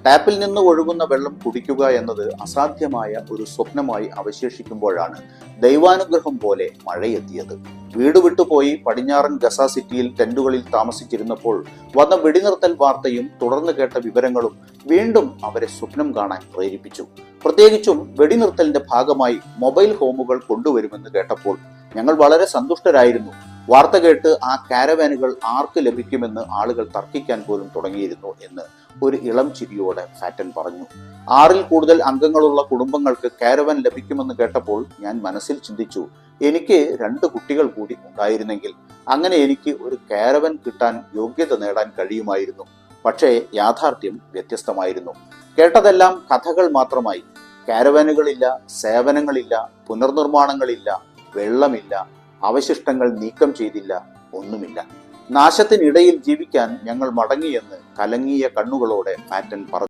ടാപ്പിൽ നിന്ന് ഒഴുകുന്ന വെള്ളം കുടിക്കുക എന്നത് അസാധ്യമായ ഒരു സ്വപ്നമായി അവശേഷിക്കുമ്പോഴാണ് ദൈവാനുഗ്രഹം പോലെ മഴയെത്തിയത്. വീട് വിട്ടുപോയി പടിഞ്ഞാറൻ ഗസ സിറ്റിയിൽ ടെന്റുകളിൽ താമസിച്ചിരുന്നപ്പോൾ വന്ന വെടിനിർത്തൽ വാർത്തയും തുടർന്ന് കേട്ട വിവരങ്ങളും വീണ്ടും അവരെ സ്വപ്നം കാണാൻ പ്രേരിപ്പിച്ചു. പ്രത്യേകിച്ചും വെടിനിർത്തലിന്റെ ഭാഗമായി മൊബൈൽ ഹോമുകൾ കൊണ്ടുവരുമെന്ന് കേട്ടപ്പോൾ ഞങ്ങൾ വളരെ സന്തുഷ്ടരായിരുന്നു. വാർത്ത കേട്ട് ആ കാരവാനുകൾ ആർക്ക് ലഭിക്കുമെന്ന് ആളുകൾ തർക്കിക്കാൻ പോലും തുടങ്ങിയിരുന്നു എന്ന് ഒരു ഇളം ചിരിയോടെ ഫാറ്റൻ പറഞ്ഞു. 6ൽ കൂടുതൽ അംഗങ്ങളുള്ള കുടുംബങ്ങൾക്ക് കാരവാൻ ലഭിക്കുമെന്ന് കേട്ടപ്പോൾ ഞാൻ മനസ്സിൽ ചിന്തിച്ചു, എനിക്ക് 2 കുട്ടികൾ കൂടി ഉണ്ടായിരുന്നെങ്കിൽ അങ്ങനെ എനിക്ക് ഒരു കാരവാൻ കിട്ടാൻ യോഗ്യത നേടാൻ കഴിയുമായിരുന്നു. പക്ഷേ യാഥാർത്ഥ്യം വ്യത്യസ്തമായിരുന്നു. കേട്ടതെല്ലാം കഥകൾ മാത്രമായി. കാരവാനുകളില്ല, സേവനങ്ങളില്ല, പുനർനിർമ്മാണങ്ങളില്ല, വെള്ളമില്ല, അവശിഷ്ടങ്ങൾ നീക്കം ചെയ്തില്ല, ഒന്നുമില്ല. നാശത്തിനിടയിൽ ജീവിക്കാൻ ഞങ്ങൾ മടങ്ങിയെന്ന് കലങ്ങിയ കണ്ണുകളോടെ ഫാറ്റൻ പറഞ്ഞു.